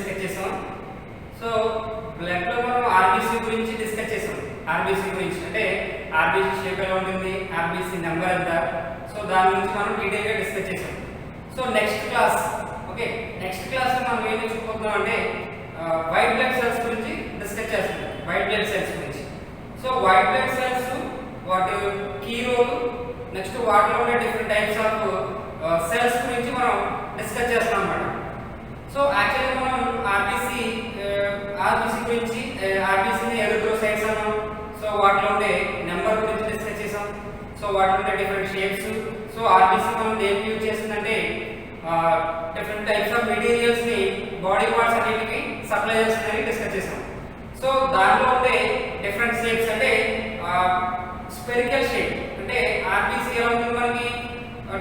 Discuss చేసాం. So blood లో మనం ఆర్బీసీ గురించి డిస్కస్ చేసాం. ఆర్బీసీ గురించి అంటే ఆర్బీసీ షేప్ ఎలా ఉంటుంది, ఆర్బీసీ నెంబర్ ఎంత, సో దాని గురించి మనం డీటెయిల్ గా డిస్కస్ చేసాం. So next class next class లో మనం ఏం నేర్చుకోబోతున్నాం అంటే వైట్ బ్లడ్ సెల్స్ గురించి డిస్కస్ చేస్తున్నాం. వైట్ బ్లడ్ సెల్స్ గురించి. సో వైట్ బ్లడ్ సెల్స్ వాటి కీ రోల్, నెక్స్ట్ వాటిలో ఉండే డిఫరెంట్ టైప్స్ ఆఫ్ సెల్స్ గురించి మనం డిస్కస్ చేస్తాం అన్నమాట. సో యాక్చువల్లీ మనం ఆర్బీసీ గురించి ఆర్బీసీని ఎరిథ్రోసైట్స్ అన్నాం. సో వాటిలో ఉండే నెంబర్ గురించి డిస్కస్ చేసాం. సో వాటిలో ఉండే డిఫరెంట్ షేప్స్. సో ఆర్బీసీ మనం దేనికి యూజ్ చేస్తుందంటే డిఫరెంట్ టైప్స్ ఆఫ్ మెటీరియల్స్ ని బాడీ పార్ట్స్ అన్నిటికి సప్లై చేస్తుందని డిస్కస్ చేసాం. సో దానిలో ఉండే డిఫరెంట్ షేప్స్ అంటే స్పెరికల్ షేప్ అంటే ఆర్బీసీ ఎలా ఉంటుంది మనకి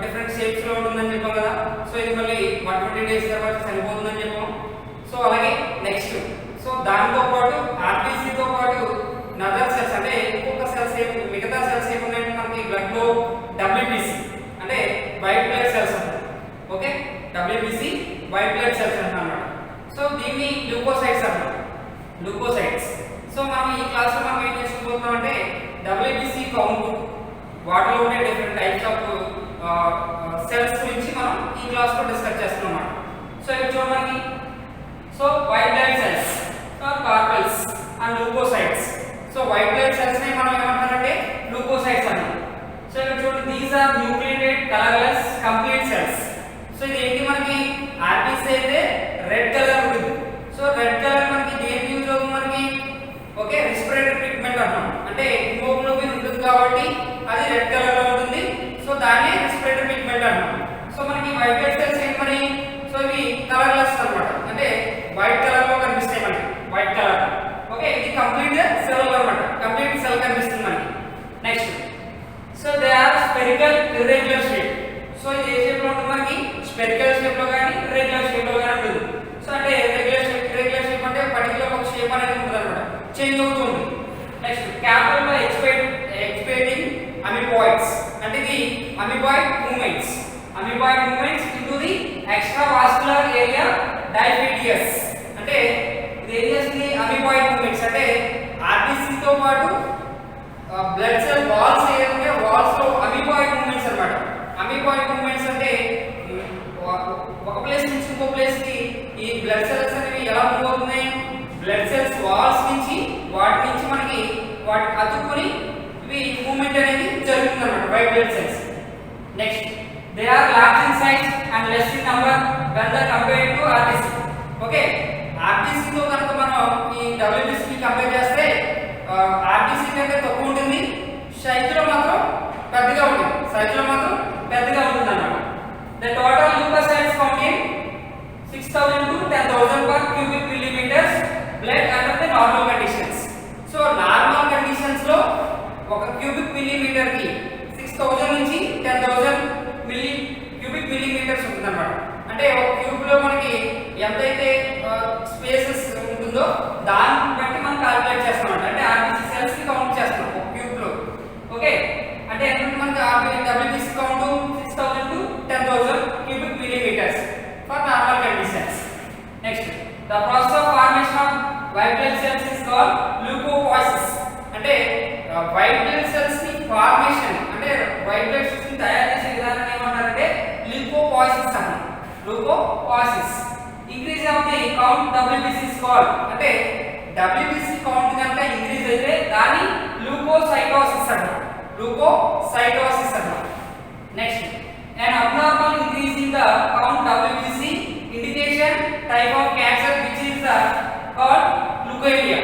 డిఫరెంట్ షేప్స్ లో ఉంటుందని చెప్పాం కదా. సో ఇది మళ్ళీ 120 డేస్ తర్వాత చనిపోతుందని చెప్పాం. సో అలాగే నెక్స్ట్ సో దాంతో పాటు ఆర్బీసీతో పాటు నదర్ సెల్స్ అంటే ఇంకొక సెల్స్ మిగతా సెల్స్ ఏమున్నాయంటే మనకి బ్లడ్ లో డబ్ల్యూబీసీ అంటే వైట్ బ్లడ్ సెల్స్ అంటారు. Okay, WBC white blood cells అంటారు. సో దీన్ని ల్యూకోసైట్స్ అంటారు. ల్యూకోసైట్స్. సో మనం ఈ క్లాస్ లో మనం ఏం నేర్చుకోబోతున్నాం అంటే డబ్ల్యూబీసీ కౌంట్, వాటిలో ఉండే డిఫరెంట్ టైప్స్ ఆఫ్ సెల్స్ గురించి మనం ఈ క్లాస్ లో డిస్కస్ చేస్తున్నాం అన్నమాట. సో ఇక్కడ చూడండి, so white blood cells, carpels and leucocytes. So white blood cells ని మనం ఏమంటారంటే ల్యూకోసైట్స్ అంటాం. సో ఇక్కడ చూడండి, these are nucleated colourless complete cells. So ఇది ఏంటి మనకి ఆర్బీసీ అయితే రెడ్ కలర్ ఉంటుంది. సో రెడ్ కలర్ మనకి దేనికి యూజ్ అవుతుంది మనకి ఓకే రెస్పిరేటరీ పిగ్మెంట్ అంటాం. అంటే హిమోగ్లోబిన్ ఉంటుంది కాబట్టి అది రెడ్ కలర్ లో ఉంటుంది. సో దాన్ని రెస్పిరేటరీ పిగ్మెంట్ అంటాం. సో మనకి వైట్ బ్లడ్ సెల్స్ ఏంటి మరి, సో ఇవి కలర్లెస్ అన్నమాట. అంటే వైట్ కలర్ లో కనిపిస్తాయి మనకి, వైట్ కలర్. ఓకే, ఇది కంప్లీట్ సెల్ అన్నమాట, కంప్లీట్ సెల్ కనిపిస్తుంది మనకి. Next so they are spherical irregular shape. So ఇది ఏ షేప్ లో ఉంటుంది మనకి, స్పెరికల్ షేప్ లో కానీ ఇర్రెగ్యులర్ షేప్ లో కానీ ఉంటుంది. సో అంటే ఇర్రెగ్యులర్ షేప్ అంటే పర్టికులర్ ఒక షేప్ అనేది ఉంటుంది అన్నమాట, చేంజ్ అవుతూ ఉంటుంది. నెక్స్ట్ క్యాపిటల్ ఎక్స్పేడింగ్ అమీబాయిడ్స్ అంటే ఇది amoeboid movements into the extra vascular area diapedesis. అంటే ఇది ఏం చేస్తుంది అమీబాయిడ్ మూవ్మెంట్స్ అంటే ఆర్బీసీ తో పాటు బ్లడ్ సెల్ వాల్స్ ఏదంటే వాల్స్ లో అమీబాయిడ్ మూవ్మెంట్స్ అన్నమాట. అమీబాయిడ్ మూవ్మెంట్స్ అంటే ఒక ప్లేస్ నుంచి ఇంకో ప్లేస్ కి ఈ బ్లడ్ సెల్స్ అనేవి ఎలా మూవ్ అవుతున్నాయి, బ్లడ్ సెల్స్ వాల్స్ నుంచి వాటి నుంచి మనకి వాటి అతుక్కుని ఇవి మూవ్మెంట్ అనేది జరుగుతుంది అన్నమాట white blood cells. Next they are large in size and less in number when the compared to RBC. Okay, RBC తో కనుక మనం ఈ డబ్ల్యూబీసీ ని కంపేర్ చేస్తే ఆర్బీసీ కంటే తక్కువ ఉంటుంది, సైజులో మాత్రం పెద్దగా ఉంటుంది అన్నమాట. The total leucocytes count in 6000 to 10,000 per cubic millimeters blood under the normal conditions. So normal conditions లో ఒక క్యూబిక్ మిల్లీమీటర్ కి 6000 నుంచి 10,000 క్యూబిక్ మిల్లీమీటర్స్ ఉంటుంది అన్నమాట. అంటే ఒక క్యూబ్ లో మనకి ఎంతైతే స్పేసెస్ ఉంటుందో దాన్ని బట్టి మనం క్యాలిక్యులేట్ చేస్తాం అంటే ఆర్బీసీ సెల్స్ కి కౌంట్ చేస్తాం ఒక క్యూబ్ లో. ఓకే, అంటే ఎంత మనకి WBC count 6000 to 10,000 cubic millimeters for normal conditions. Next, the process of formation of white blood cells is called leukopoiesis. అంటే వైట్ బ్లడ్ సెల్స్ ని ఫార్మేషన్ అంటే వైట్ బ్లడ్ సెల్స్ ని తయారు చేసే విధానాన్ని ఏమంటారంటే leukopoiesis అంటారు. leukopoiesis. Increase of the count WBC is called అంటే WBC కౌంట్ కనుక ఇంక్రీజ్ అయితే దాన్ని leukocytosis అంటారు. leukocytosis అంటారు. Next, an abnormal increase in the count WBC indication type of cancer which is called leukemia.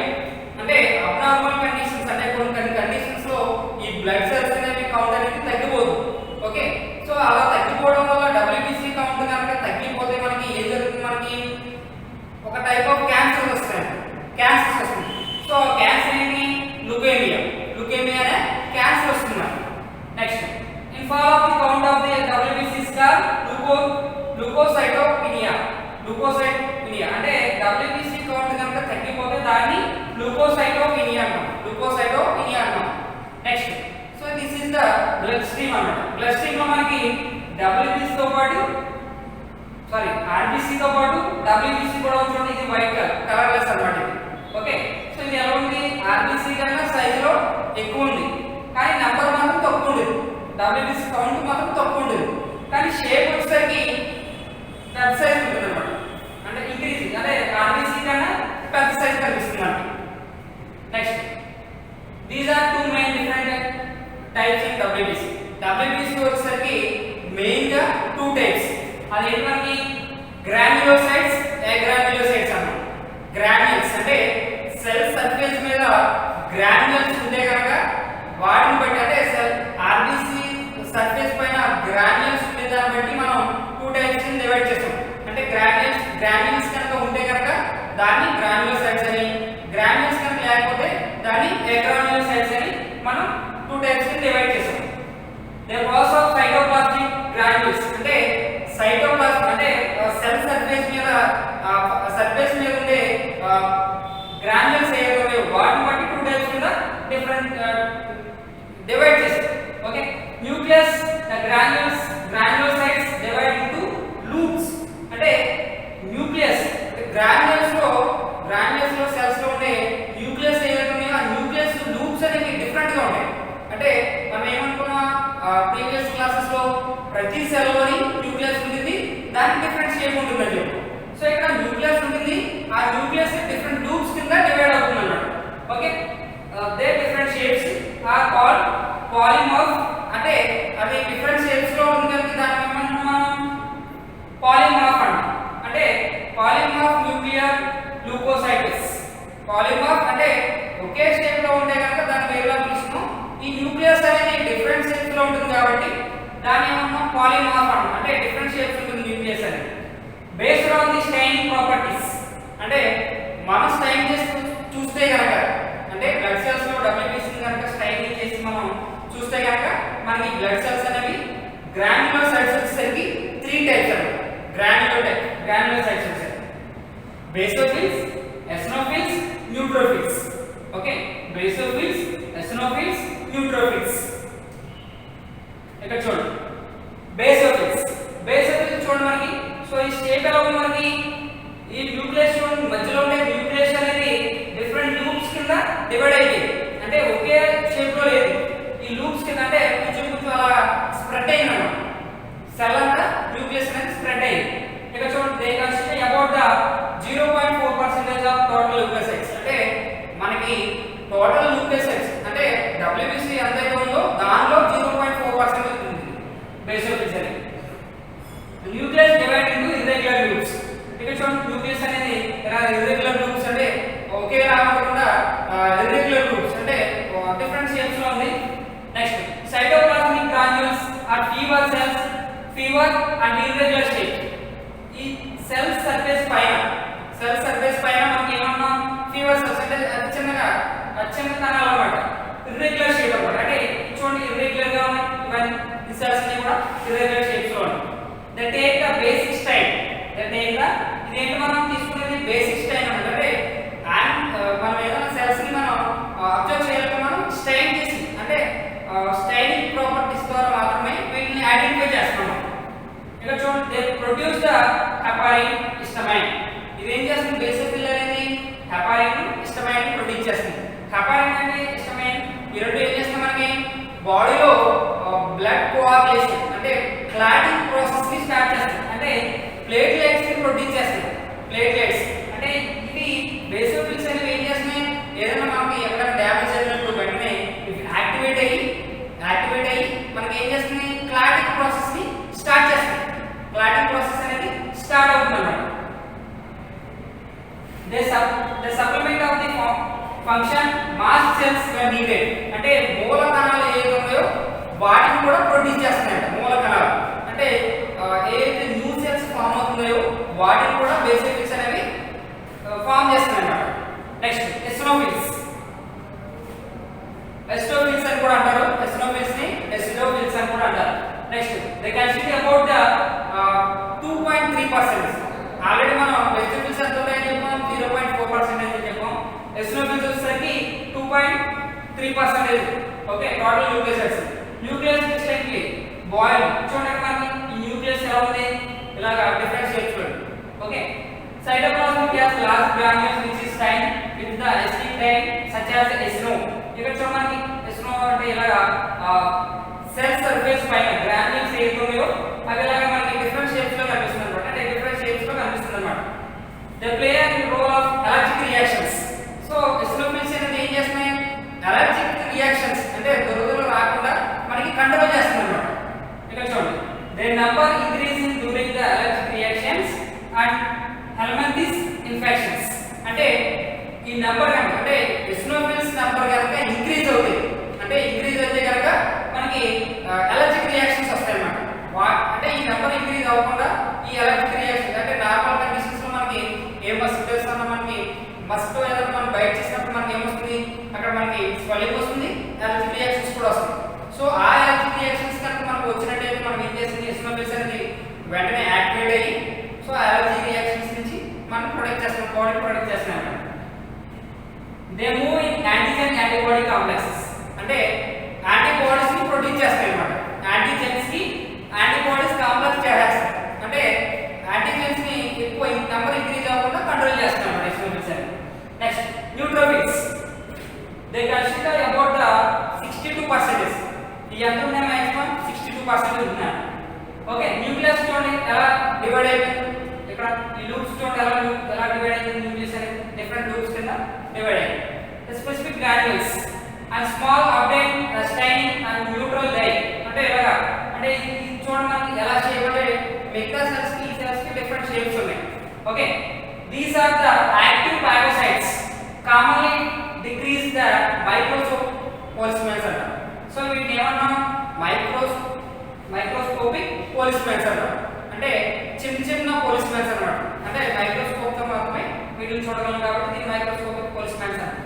అంటే అబ్నార్మల్ కండిషన్స్ అంటే కొన్ని conditions లో ఈ బ్లడ్ సెల్స్ అనేవి కౌంట్ అనేది తగ్గిపోతుంది. ఓకే, సో అలా తగ్గిపోవడం వల్ల డబ్ల్యూబీసీ కౌంట్ కనుక తగ్గిపోతే మనకి ఏం జరుగుతుంది, మనకి ఒక టైప్ ఆఫ్ క్యాన్సర్ వస్తుంది. సో క్యాన్సర్ ఏంటి, లుకేమియా అనే క్యాన్సర్ వస్తుంది. Next, in fall of the count of the WBC is called leukocytopenia. అంటే WBC కౌంట్ కనుక తగ్గిపోతే దాన్ని leukocytopenia అంటాం. Next, so this is the blood stream అన్నమాట. బ్లడ్ స్ట్రీమ్ లో మనకి WBC తో పాటు RBC తో పాటు WBC కూడా ఉంటుంది. ఇది అన్నమాట ఇది. ఓకే, సో ఇది ఎలా ఉంది, ఆర్బిసి కన్నా సైజ్ లో ఎక్కువ ఉంది కానీ నెంబర్ మాత్రం తక్కువ ఉండేది, డబ్ల్యూబిసి కౌంట్ మాత్రం తక్కువ ఉండేది కానీ షేప్ వచ్చేసరికి పెద్ద సైజ్ ఉంటుంది అన్నమాట. అంటే ఇంక్రీజింగ్ అంటే ఆర్బిసి కన్నా పెద్ద సైజ్ కనిపిస్తుంది మనకి. Next, these are two main different types in WBC. WBC వచ్చేసరికి మెయిన్ గా టూ టైప్స్. అది ఏంటి మనకి, గ్రాన్యులోసైట్స్, అగ్రాన్యులోసైట్స్ అన్నమాట. గ్రాన్యుల్స్ అంటే సెల్ సర్ఫేస్ మీద గ్రాన్యుల్స్ ఉంటే కనుక వాటిని బట్టి అంటే సెల్ ఆర్బిసి సర్ఫేస్ పైన గ్రాన్యుల్స్ ఉండే దాన్ని బట్టి మనం టూ టైప్స్ ని డివైడ్ చేస్తాం. అంటే గ్రాన్యుల్స్ కనుక ఉంటే కనుక దాన్ని గ్రాన్యులోసైట్స్ అని, గ్రాన్యుల్స్ కనుక లేకపోతే దాన్ని అగ్రాన్యులోసైట్స్ అని మనం టూ టైప్స్ ని డివైడ్ చేస్తాం. They process of cytoplasmic granules అంటే సైటోప్లాస్మ్ అంటే సెల్ సర్ఫేస్ మీద ఉండే గ్రాన్యుల్స్ ఏవైతే వాటిని బట్టి టూ టైప్స్ కింద డిఫరెంట్ డివైడ్ చేస్తాం. Okay, nucleus the granulocytes divide into loops. అంటే న్యూక్లియస్ గ్రాన్యుల్స్ లో సెల్స్ లో ఉండే న్యూక్లియస్ ఏవైతే ఉన్నాయో ఆ న్యూక్లియస్ లూప్స్ అనేవి డిఫరెంట్ గా ఉంటాయి. అంటే మనం ఏమనుకున్నాం ప్రీవియస్ క్లాసెస్ లో ప్రతి సెల్ లోని న్యూక్లియస్ ఉంటుంది, దానికి డిఫరెంట్ షేప్ ఉంటుందని చెప్పి. సో ఇక్కడ న్యూక్లియస్ ఉంటుంది, ఆ న్యూక్లియస్ డిఫరెంట్ లూప్స్ కింద డివైడ్ అవుతుంది అన్నమాట. Okay, they different shapes are called polymorph. అంటే అది డిఫరెంట్ షేప్స్ లో ఉంటుంది కనుక దాన్ని మనం పాలిమార్ఫ్ అంటాం. అంటే పాలిమార్ఫ్ న్యూక్లియర్ ల్యూకోసైట్స్. పాలిమార్ఫ్ అంటే ఒకే షేప్ లో ఉంటే కనుక దాన్ని వేరుగా పిలుస్తాం. ఈ న్యూక్లియస్ అనేది డిఫరెంట్ షేప్స్ లో ఉంటుంది కాబట్టి దాన్ని ఏమన్నా పాలిమార్ఫ్ అంటాం. అంటే డిఫరెంట్ షేప్స్ ఉంటుంది న్యూక్లియస్ అనేది. Based on the staining properties అంటే మనం స్టైన్ చేసి చూస్తే కనుక అంటే బ్లడ్ సెల్స్ లో డబ్ల్యూబిసి కనుక స్టైనింగ్ చేసి మనం చూస్తే కనుక మనకి బ్లడ్ సెల్స్ అనేవి గ్రాన్యులోసైట్స్ వచ్చేసరికి త్రీ టైప్స్ అన్నమాట. గ్రాన్యులోసైట్స్ వచ్చేసరికి basophils, eosinophils, neutrophils. Okay, basophils, eosinophils, neutrophils. ఇక్కడ చూడండి బేసోఫిల్స్ చూడండి మనకి. సో ఈ షేప్ ఎలా ఉంది మనకి, ఈ న్యూక్లియస్ చూడండి మధ్యలో ఉండే న్యూక్లియస్ అనేది డిఫరెంట్ లూప్స్ కింద డివైడ్ అయిపోయింది. అంటే ఒకే షేప్ లో లేదు, ఈ లూప్స్ కింద అంటే కొంచెం అలా స్ప్రెడ్ అయింది అన్నమాట. సెల్ అంతా న్యూక్లియస్ అనేది స్ప్రెడ్ అయింది. ఇక్కడ చూడండి they consist about the 0.4% of total leucocytes. అంటే మనకి టోటల్ ల్యూకోసైట్స్ అంటే డబ్ల్యూబిసి ఎంత ఉందో దానిలో 0.4% ఉంటుంది బేసోఫిల్స్ అనేది. Nucleus divide into irregular loops. ఇక్కడ చూడండి న్యూక్లియస్ అనేది ఇర్రెగ్యులర్ లూప్స్ అంటే ఒకేలా ఉండకుండా ఇర్రెగ్యులర్ లూప్స్ అంటే డిఫరెంట్ షేప్స్ లో ఉంది. Next, cytoplasmic granules are fever and irregular shape. ఈ సెల్ సర్ఫేస్ పైన మనకి ఏమన్నా ఫీవర్ సెల్స్ అంటే చిన్న కణాలు అన్నమాట, ఇర్రెగ్యులర్ షేప్ అన్నమాట. అంటే చూడండి ఇర్రెగ్యులర్ గా ఉన్నాయి ఇవన్నీ ఈ సెల్స్ అన్ని కూడా ఇర్రెగ్యులర్ షేప్స్ లో ఉన్నాయి. They take the basic stain. ఇదేంటి మనం తీసుకునేది బేసిక్ స్టైన్ అంటే మనం ఏదైనా సెల్స్ ని మనం అబ్జర్వ్ చేయాలంటే మనం స్టైన్ చేసి అంటే స్టైనింగ్ ప్రాపర్టీస్ ద్వారా మాత్రమే వీటిని ఐడెంటిఫై చేస్తాం. ఇక్కడ చూడండి they produce the heparin, histamine. ఇది ఏం చేస్తుంది, బేసోఫిల్ అనేది హెపారిన్, హిస్టమైన్ ప్రొడ్యూస్ చేస్తుంది. హెపారిన్ అంటే హిస్టమైన్ ఈ రెండు ఏం చేస్తాయి మనకి బాడీలో బ్లడ్ కోఆగులేషన్ అంటే క్లాటింగ్ ప్రాసెస్ ని స్టార్ట్ చేస్తుంది. అంటే ప్లేట్లెట్స్ ని ప్రొడ్యూస్ చేస్తాయి. ప్లేట్లెట్స్ అంటే ఇవి బేసోఫిల్స్ అనేవి ఏం చేస్తున్నాయి, ఏదైనా మనకి ఎక్కడ డ్యామేజ్ అయినప్పుడు వెంటనే యాక్టివేట్ అయ్యి మనకి ఏం చేస్తుంది, క్లాటింగ్ ప్రాసెస్ ని స్టార్ట్ చేస్తుంది. క్లాటింగ్ ప్రాసెస్ అనేది స్టార్ట్ అవుతుంది అన్నమాట. They supplement of the function mass cells when needed. అంటే మూల కణాలు ఏదైతే ఉన్నాయో వాటిని కూడా ప్రొడ్యూస్ చేస్తున్నాయంట. మూల కణాలు అంటే ఏదైతే న్యూ సెల్స్ ఫామ్ అవుతున్నాయో వాటిని కూడా బేసోఫిల్స్ అనేవి ఫామ్ చేస్తున్నాయన్నమాట. నెక్స్ట్, ఎసినోఫిల్స్ అని కూడా అంటారు. ఎసినోఫిల్స్ ని ఎసిడోఫిల్స్ అని కూడా అంటారు. Next, they consist about the 2.3%. Already మనం బేసోఫిల్స్ ఎంత ఉన్నాయని చెప్పాం, 0.4% అని చెప్పాం. ఎసినోఫిల్స్ వచ్చేసరికి 2.3%. ఓకే, టోటల్ న్యూక్లియస్ ఎక్స్టెంట్లీ బాయిల్. చూడండి మనకి ఈ న్యూక్లియస్ ఎలా ఉంది, ఇలాగా డిఫరెంట్ షేప్స్ లో. Okay, Cytoplasm has large granules which is tied with the acetyl such as SNO. ఇక్కడ చూడండి SNO అంటే ఇలాగా సెల్ సర్ఫేస్ పైన గ్రాన్యూల్స్ ఏదో ఉన్నాయో అవి ఇలాగా మనకి డిఫరెంట్ షేప్స్ లో కనిపిస్తుంది అన్నమాట. అంటే డిఫరెంట్ షేప్స్ లో కనిపిస్తుంది అన్నమాట. They play a role of allergic reactions. So eosinophils అనేది ఏం చేస్తున్నాయి? అలర్జిక్ రియాక్షన్స్ అంటే దురదలు రాకుండా మనకి కంట్రోల్ చేస్తుంది అన్నమాట. ఇక్కడ చూడండి they number increasing during the allergic reactions and helminthic infections. అంటే ఈ నంబర్ కనుక అంటే ఎసినోఫిల్స్ నంబర్ కనుక ఇంక్రీజ్ అవుతుంది అంటే ఇంక్రీజ్ అయితే కనుక మనకి అలర్జిక్ రియాక్షన్స్ వస్తాయి అన్నమాట. అంటే ఈ నంబర్ ఇంక్రీజ్ అవ్వకుండా ఈ అలర్జిక్ రియాక్షన్స్ అంటే నార్మల్ కండిషన్స్ లో మనకి ఏ మస్కిటోస్ అన్న మనకి మస్కిటో ఏదైనా మనం బైట్ చేసినప్పుడు మనకి ఏమొస్తుంది? అక్కడ మనకి స్వెల్లింగ్ వస్తుంది, అలర్జిక్ రియాక్షన్స్ కూడా వస్తాయి. సో ఆ అలర్జిక్ రియాక్షన్స్ కనుక మనకు వచ్చినట్టయితే మనం ఏం చేస్తుంది? ఎసినోఫిల్స్ అనేది వెంటనే యాక్టివేట్ అయ్యి సో అలర్జిక్ రియాక్షన్స్ నుంచి మనం ప్రొటెక్ట్ చేస్తాం, బాడీ ప్రొటెక్ట్ చేస్తాం అన్నమాట. They move in antigen antibody complexes అంటే యాంటీబాడీస్ ని ప్రొడ్యూస్ చేస్తాయి అన్నమాట. యాంటీజెన్స్ కి యాంటీబాడీస్ కాంప్లెక్స్ చేస్తాయి అంటే యాంటీజెన్స్ ని ఎక్కువ నంబర్ ఇంక్రీజ్ అవ్వకుండా కంట్రోల్ చేస్తాం అన్నమాట ఎసినోఫిల్స్ అని. Next neutrophils they consider about the 62%. ఈ ఎంత ఉన్నాయి? మాక్సిమం 62% ఉన్నాయి. ఓకే, న్యూక్లియస్ చూడండి ఎలా డివైడ్ అయిపోయింది. ఇక్కడ ఈ లూప్స్ చూడండి ఎలా డివైడ్ అయింది. న్యూక్లియస్ అనేది డిఫరెంట్ లూప్స్ కింద డివైడ్ అయింది. Specific granules and small update staining and neutral dye అంటే ఇలాగా అంటే ఇది చూడండి మనకి ఎలా షేప్ అంటే మిగతా సెల్స్ కి ఈ సెల్స్ కి డిఫరెంట్ షేప్స్ ఉన్నాయి. Okay, these are the active phagocytes commonly decrease the microscope పోలిస్మెంట్స్ అంటారు. సో వీటిని ఏమన్నా మైక్రోస్కోపిక్ పోలిస్మెంట్స్ అంటారు. అంటే చిన్న పోలిస్మెంట్స్ అన్నమాట. అంటే మైక్రోస్కోప్ తో మాత్రమే వీటిని చూడగలం కాబట్టి దీన్ని మైక్రోస్కోపిక్ పోలిస్మెంట్స్ అంటారు.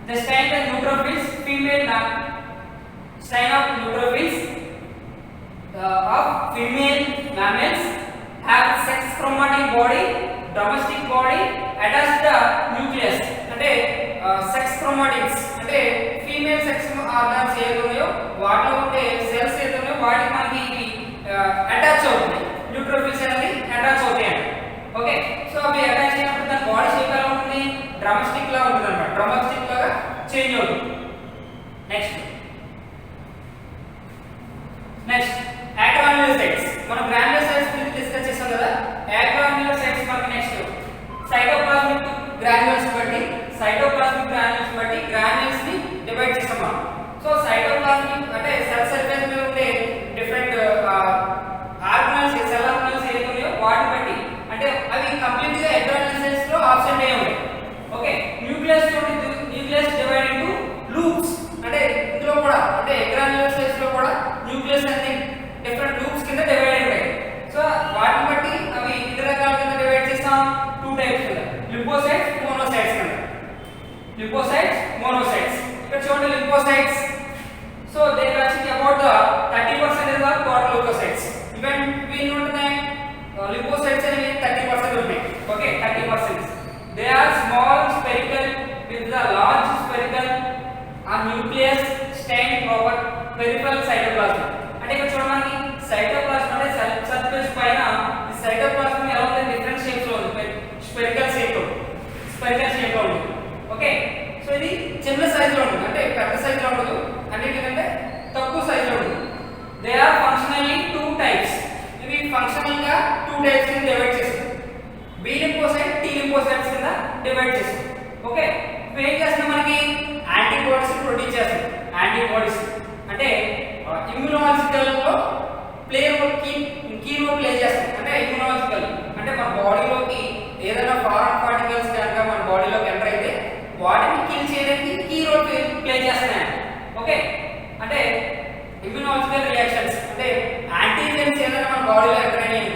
The stain the neutrophils female stain of neutrophils of female mammals have sex chromatic body, domestic body attached the nucleus. అంటే సెక్స్ క్రోమాటిన్స్ అంటే ఫీమేల్ సెక్స్ ఆర్గాన్స్ ఏదోనో వాటిలో ఉండే సెల్స్ ఏదోనో వాటికి మనకి అటాచ్ అవుతుంది. న్యూట్రోఫిల్స్ అనేది అటాచ్ అవుతాయి అండి. ఓకే, సో అవి అటాచ్ అయినప్పుడు దాని బాడీ షేప్ ఎలా ఉంటుంది? డ్రమ్స్టిక్ లా ఉంటుంది అన్నమాట. డ్రమ్స్టిక్ లాగా చేంజ్ అవుతుంది. నెక్స్ట్ యాక్రాన్యులోసైట్స్. మనం గ్రాన్యులోసైట్స్ గురించి డిస్కస్ చేసాం కదా. యాక్రాన్యులోసైట్స్ మనకి నెక్స్ట్ సైటోప్లాస్మిక్ గ్రాన్యుల్స్ బట్టి గ్రాన్యుల్స్ ని డివైడ్ చేస్తాం మనం. సో సైటోప్లాస్మిక్ అంటే సెల్ సర్ఫేస్ మీద ఉండే డిఫరెంట్ ఆర్గనల్స్ సెల్ ఆర్గనల్స్ ఏవి ఉన్నాయో వాటిని బట్టి అంటే అవి కంప్లీట్ గా యాక్రాన్యులోసైట్స్ లో ఆబ్సెంట్ అయ్యి ఉంటాయి. Okay, nucleus divide into loops అంటే ఇందులో కూడా అంటే యాక్రాన్యులోసైట్స్ లో కూడా న్యూక్లియస్ అనేది డిఫరెంట్ లూప్స్ కింద డివైడ్ అయి ఉంటాయి. సో వాటిని బట్టి అవి ఎన్ని రకాల కింద డివైడ్ చేస్తాం? 2 టైప్స్ కింద, లిపోసైట్స్, మోనోసైట్స్ కింద. Lymphocytes, monocytes. ఇక్కడ చూడండి lymphocytes. So they consist about the 30% of total lymphocytes. Even వీళ్ళు ఉంటున్నాయి లిపోసైట్స్ అనేవి 30% ఉంటాయి. Okay, 30%. They are small spherical with the large spherical ఆ nucleus stain proper peripheral cytoplasm. అంటే ఇక్కడ చూడడానికి సైటోప్లాజం అంటే సెల్ సర్ఫేస్ పైన ఈ సైటోప్లాజం ఎలా ఉంది? డిఫరెంట్ షేప్స్ లో ఉంది. స్పెరికల్ షేప్ లో ఉంది. ఓకే, సో ఇది చిన్న సైజ్ లో ఉంటుంది అంటే పెద్ద సైజ్ లో ఉండదు, అన్నిటికంటే తక్కువ సైజ్ లో ఉంటుంది. They are functionally 2 types. ఇవి ఫంక్షనల్ గా 2 టైప్స్ కింద డివైడ్ చేస్తాం. బి లిపోసైట్, టి లిపోసైట్స్ కింద డివైడ్ చేస్తాం. ఓకే, ఇవి ఏం చేస్తాం? మనకి యాంటీబాడీస్ ప్రొడ్యూస్ చేస్తాం. యాంటీబాడీస్ అంటే ఇమ్యునాలజికల్ లో కీ రోల్ ప్లే చేస్తాం. అంటే ఇమ్యునాలజికల్ అంటే మన బాడీలోకి ఏదైనా ఫారెన్ పార్టికల్స్ కనుక మన బాడీలోకి ఎంటర్ అయితే వాటిని కిల్ చేయడానికి కీ రోల్ ప్లే చేస్తున్నాయి. ఓకే, అంటే ఇమ్యునాలజికల్ రియాక్షన్స్ అంటే యాంటీజెన్స్ ఏదైనా మన బాడీలో ఎంటర్ అయినాయి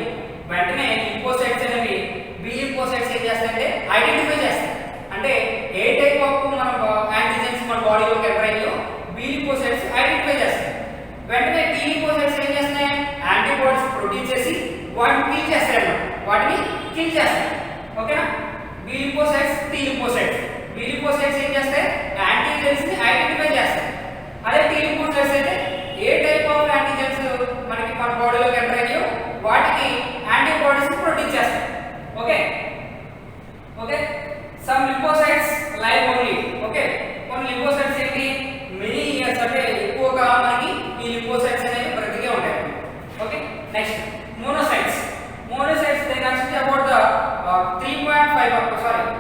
వెంటనే లిపోసైట్స్ అనేవి బి లిపోసైట్స్ ఏం చేస్తాయంటే ఐడెంటిఫై చేస్తాయి. అంటే ఏ టైప్ ఆఫ్ మన యాంటీజెన్స్ మన బాడీలోకి ఎంటర్ అయ్యాయో బి లిపోసైట్స్ ఐడెంటిఫై చేస్తాయి. వెంటనే టీ లిపోసైట్స్ ఏం చేస్తాయి? యాంటీబాడీస్ ప్రొడ్యూస్ చేసి వాటిని కిల్ చేస్తాయి అన్నమాట. వాటిని కిల్ చేస్తాయి. ఓకేనా? B lymphocytes, T lymphocytes. B lymphocytes ఏం చేస్తాయి? యాంటీజెన్స్ ని ఐడెంటిఫై చేస్తాయి. అదే టీ లిపోసైట్స్ అయితే ఏ టైప్ ఆఫ్ యాంటీజెన్స్ మనకి మన బాడీలోకి ఎంటర్ అయ్యాయో వాటికి యాంటీబాడీస్ ప్రొడ్యూస్ చేస్తాయి. Okay, okay some lymphocytes live only okay కొన్ని లింఫోసైట్స్ ఏంటి మెనీ ఇయర్స్ అంటే ఎక్కువ కాలం మనకి ఈ లింఫోసైట్స్ అనేవి బ్రతికే ఉంటాయి okay next monocytes they consist about the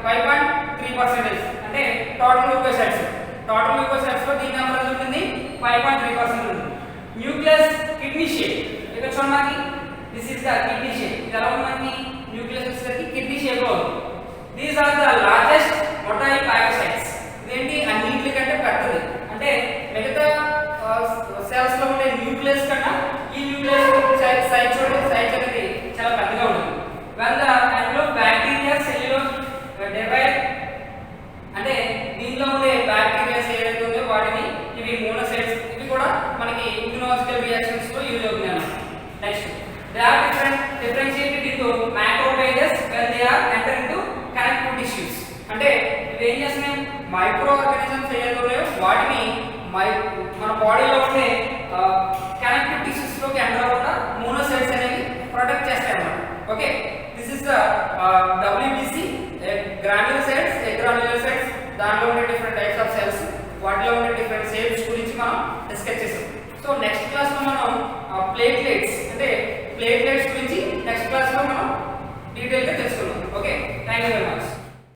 5.3% అంటే టోటల్ ల్యూకోసైట్స్ లో దీని నెంబర్ ఎంత ఉంటుంది 5.3% ఉంటుంది న్యూక్లియస్ కిడ్నీ షేప్ ఇక్కడ చూడండి this is the kidney shape ఇది ఎలా ఉంది మనకి న్యూక్లియస్ వచ్చేసరికి కిడ్నీ షేప్ లో ఉంది these are the largest motile బయోసైట్స్ ఇదేంటి అన్నింటికంటే పెద్దది అంటే మిగతా సెల్స్ లో ఉండే న్యూక్లియస్ కన్నా ఈ న్యూక్లియస్ సైజ్ అనేది చాలా పెద్దగా ఉంటుంది when the envelope bacteria cellulose divide అంటే దీనిలో ఉండే బ్యాక్టీరియాస్ ఏదైతే ఉందో వాటిని ఇవి మోనోసైట్స్ ఇవి కూడా మనకి ఇమ్యూనలాజికల్ రియాక్షన్స్ లో యూజ్ అవుతున్నాయి అన్నమాట next they are differentiated into macrophages when they are enter into connective tissues అంటే ఇవి ఏం చేస్తున్నాయి మైక్రో ఆర్గానిజమ్స్ ఏదైతే ఉన్నాయో వాటిని మన బాడీలో ఉండే కనెక్టివ్ టిష్యూస్ లోకి ఎంటర్ అవ్వకుండా మోనోసైట్స్ అనేవి ప్రొటెక్ట్ చేస్తాయి అన్నమాట okay this is the WBC granulocytes agranulocytes దాంట్లో ఉండే డిఫరెంట్ టైప్స్ ఆఫ్ సెల్స్ వాటిలో ఉండే డిఫరెంట్ షేప్స్ గురించి మనం డిస్కస్ చేసాం సో నెక్స్ట్ క్లాస్ లో మనం ప్లేట్లెట్స్ గురించి నెక్స్ట్ క్లాస్ లో మనం డీటెయిల్ గా తెలుసుకుందాం ఓకే థాంక్యూ వెరీ మచ్